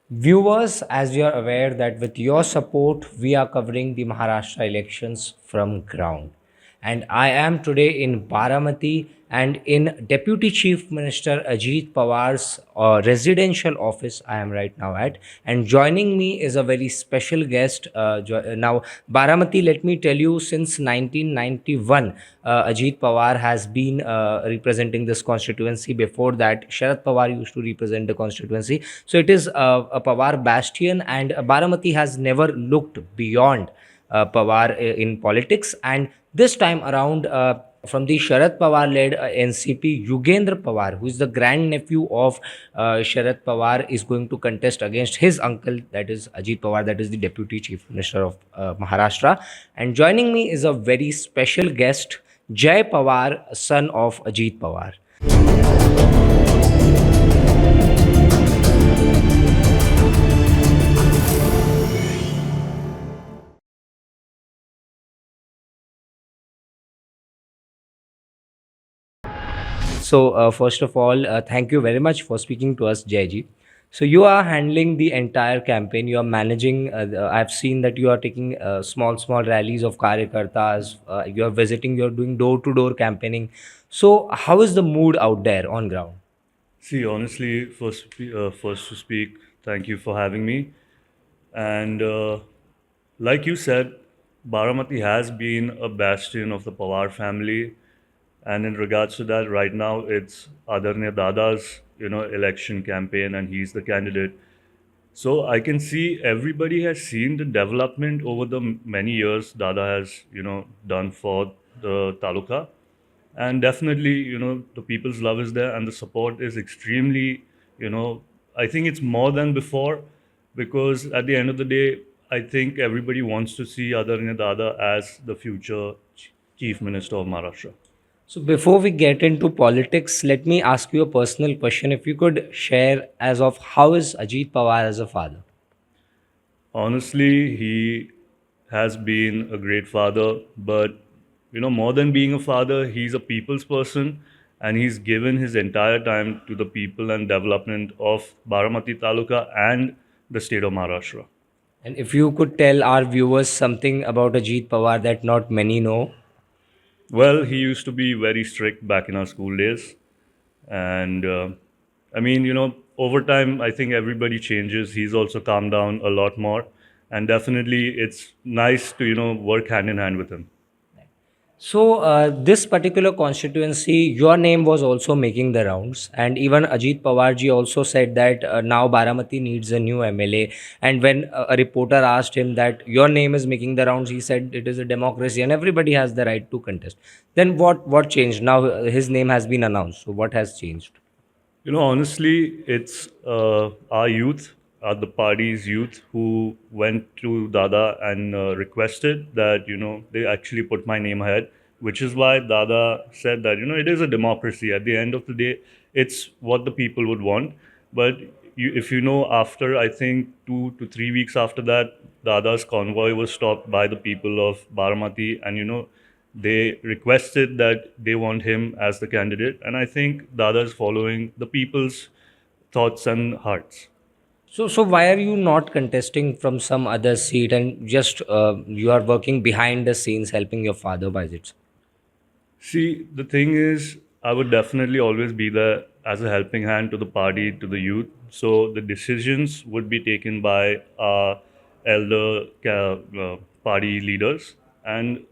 Viewers, as you are aware that with your support, we are covering the Maharashtra elections from ground. And I am today in Baramati and in Deputy Chief Minister Ajit Pawar's residential office I am right now at. And joining me is a very special guest. Now, Baramati, let me tell you, since 1991, Ajit Pawar has been representing this constituency. Before that, Sharad Pawar used to represent the constituency. So it is a Pawar bastion, and Baramati has never looked beyond Pawar in politics. And this time around, from the Sharad Pawar led NCP, Yugendra Pawar, who is the grandnephew of Sharad Pawar, is going to contest against his uncle, that is Ajit Pawar, that is the Deputy Chief Minister of Maharashtra. And joining me is a very special guest, Jay Pawar, son of Ajit Pawar. So, first of all, thank you very much for speaking to us, Jayji. So, you are handling the entire campaign. You are managing. I've seen that you are taking small rallies of karyakartas. You are visiting. You are doing door-to-door campaigning. So, how is the mood out there on ground? See, honestly, first to speak, thank you for having me. And like you said, Baramati has been a bastion of the Pawar family. And in regards to that, right now it's Adarnya Dada's, election campaign, and he's the candidate. So I can see everybody has seen the development over the many years Dada has, done for the taluka. And definitely, the people's love is there and the support is extremely, you know, I think it's more than before because at the end of the day, I think everybody wants to see Adarnya Dada as the future chief minister of Maharashtra. So, before we get into politics, let me ask you a personal question. If you could share, as of how is Ajit Pawar as a father? Honestly, he has been a great father, but more than being a father, he's a people's person and he's given his entire time to the people and development of Baramati Taluka and the state of Maharashtra. And if you could tell our viewers something about Ajit Pawar that not many know. Well, he used to be very strict back in our school days. And I mean, over time, I think everybody changes. He's also calmed down a lot more. And definitely, it's nice to, work hand in hand with him. So, this particular constituency, your name was also making the rounds, and even Ajit Pawarji also said that now Baramati needs a new MLA. And when a reporter asked him that your name is making the rounds, he said it is a democracy and everybody has the right to contest. Then what changed? Now his name has been announced. So, what has changed? Honestly, it's our youth, the party's youth, who went to Dada and requested that, they actually put my name ahead, which is why Dada said that, it is a democracy. At the end of the day, it's what the people would want. But if after, I think, 2 to 3 weeks after that, Dada's convoy was stopped by the people of Baramati, and, they requested that they want him as the candidate, and I think Dada is following the people's thoughts and hearts. So why are you not contesting from some other seat and just you are working behind the scenes helping your father by it? See, the thing is, I would definitely always be there as a helping hand to the party, to the youth. So the decisions would be taken by our party leaders. And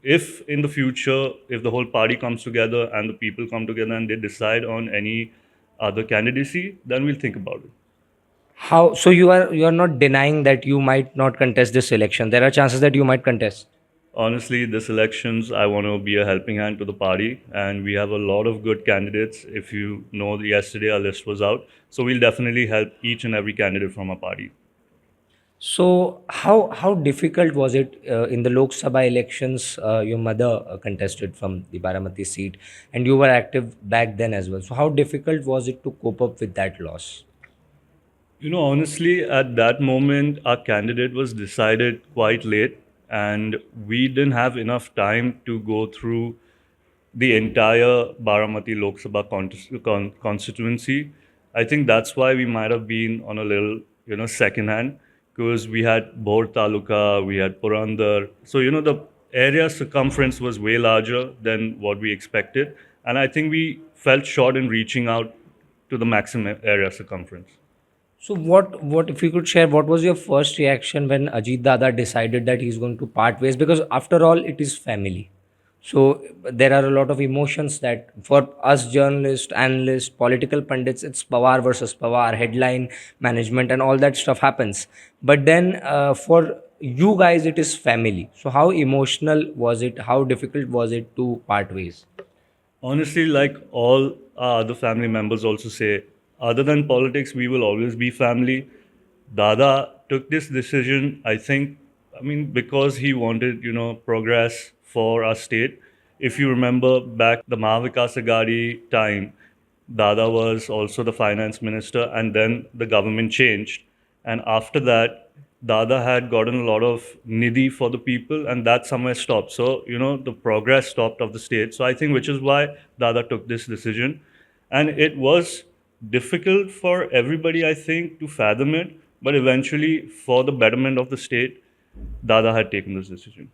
if in the future, if the whole party comes together and the people come together and they decide on any other candidacy, then we'll think about it. How so you are not denying that you might not contest this election. There are chances that you might contest. Honestly, this elections, I want to be a helping hand to the party, and we have a lot of good candidates. If you know, yesterday our list was out, so we'll definitely help each and every candidate from our party. So how difficult was it in the Lok Sabha elections? Your mother contested from the Baramati seat, and you were active back then as well. So how difficult was it to cope up with that loss? Honestly, at that moment, our candidate was decided quite late, and we didn't have enough time to go through the entire Baramati Lok Sabha constituency. I think that's why we might have been on a little secondhand, because we had Bor Taluka, we had Purandar. So, the area circumference was way larger than what we expected. And I think we felt short in reaching out to the maximum area circumference. So what if you could share what was your first reaction when Ajit Dada decided that he's going to part ways? Because after all, it is family. So there are a lot of emotions that for us journalists, analysts, political pundits, it's Pawar versus Pawar, headline management, and all that stuff happens. But then for you guys, it is family. So how emotional was it? How difficult was it to part ways? Honestly, like all our other family members also say, other than politics, we will always be family. Dada took this decision, I think, because he wanted, progress for our state. If you remember back the Mahavikas Agadi time, Dada was also the finance minister, and then the government changed. And after that, Dada had gotten a lot of nidhi for the people, and that somewhere stopped. So, the progress stopped of the state. So, I think which is why Dada took this decision. And it was difficult for everybody, I think, to fathom it. But eventually, for the betterment of the state, Dada had taken this decision.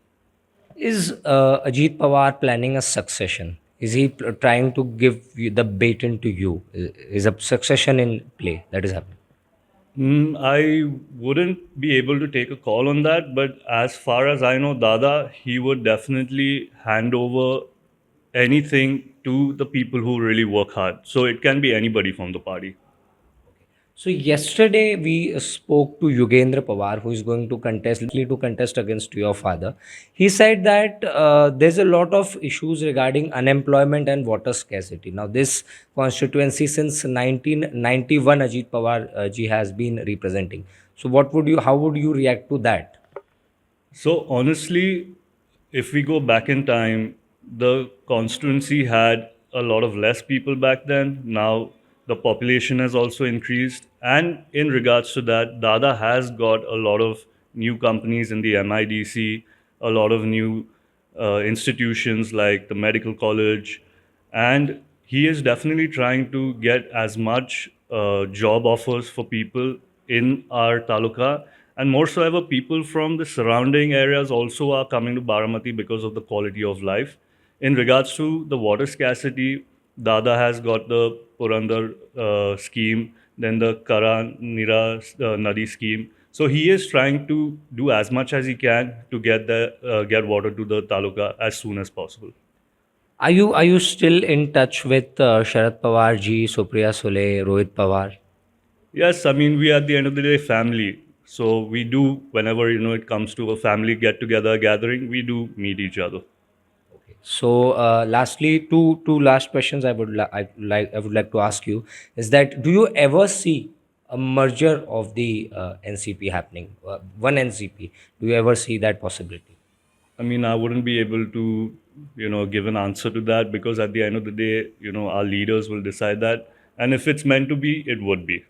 Is Ajit Pawar planning a succession? Is he trying to give the baton to you? Is a succession in play that is happening? I wouldn't be able to take a call on that, but as far as I know, Dada, he would definitely hand over anything to the people who really work hard. So it can be anybody from the party. So yesterday we spoke to Yugendra Pawar, who is going to contest against your father. He said that there's a lot of issues regarding unemployment and water scarcity. Now, this constituency since 1991, Ajit Pawar ji has been representing. So, how would you react to that? So honestly, if we go back in time, the constituency had a lot of less people back then. Now the population has also increased. And in regards to that, Dada has got a lot of new companies in the MIDC, a lot of new institutions like the medical college, and he is definitely trying to get as much job offers for people in our taluka, and more so ever people from the surrounding areas also are coming to Baramati because of the quality of life. In regards to the water scarcity, Dada has got the Purandar scheme, then the Kara Nira Nadi scheme. So he is trying to do as much as he can to get water to the taluka as soon as possible. Are you still in touch with Sharad Pawar ji, Supriya Sule, Rohit Pawar? Yes, we at the end of the day family. So we do whenever it comes to a family get together gathering, we do meet each other. So, lastly, two last questions I would like to ask you is that do you ever see a merger of the NCP happening? One NCP. Do you ever see that possibility? I wouldn't be able to give an answer to that, because at the end of the day, our leaders will decide that, and if it's meant to be, it would be.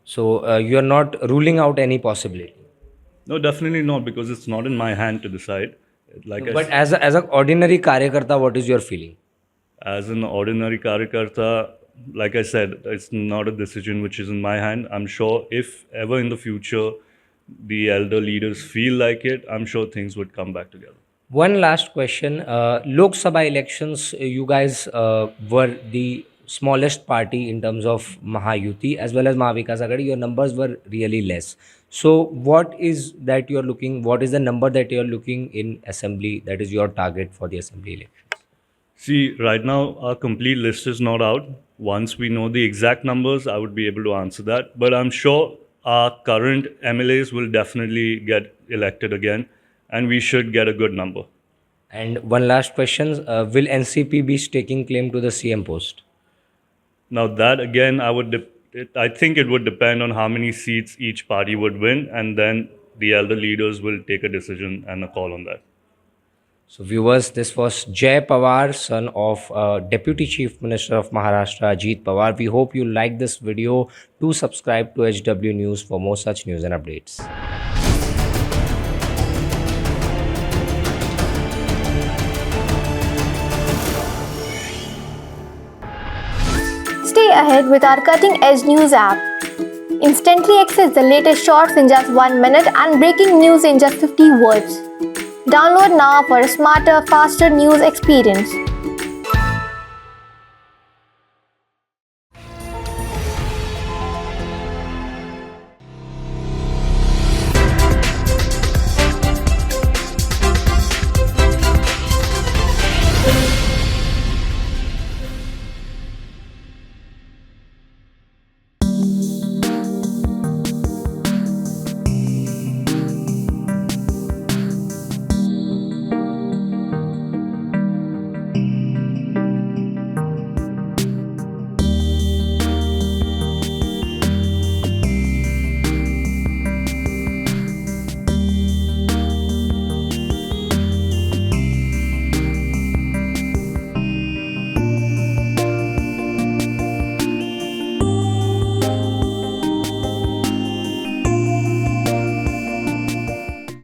So, you are not ruling out any possibility. No, definitely not, because it's not in my hand to decide. Like But as an ordinary karyakarta, what is your feeling? as an ordinary karyakarta, like I said, it's not a decision which is in my hand. I'm sure if ever in the future the elder leaders feel like it, I'm sure things would come back together. One last question. Loksabha elections, you guys were the smallest party in terms of Mahayuti as well as Mahavikas Agadi. Your numbers were really less. So, what is the number that you're looking in assembly that is your target for the assembly election? See, right now our complete list is not out. Once we know the exact numbers, I would be able to answer that. But I'm sure our current MLAs will definitely get elected again, and we should get a good number. And one last question. Will NCP be staking claim to the CM post? Now that again, I think it would depend on how many seats each party would win, and then the elder leaders will take a decision and a call on that. So, viewers, this was Jay Pawar, son of Deputy Chief Minister of Maharashtra, Ajit Pawar. We hope you like this video. Do subscribe to HW News for more such news and updates. Stay ahead with our cutting edge news app. Instantly access the latest shorts in just 1 minute and breaking news in just 50 words. Download now for a smarter, faster news experience.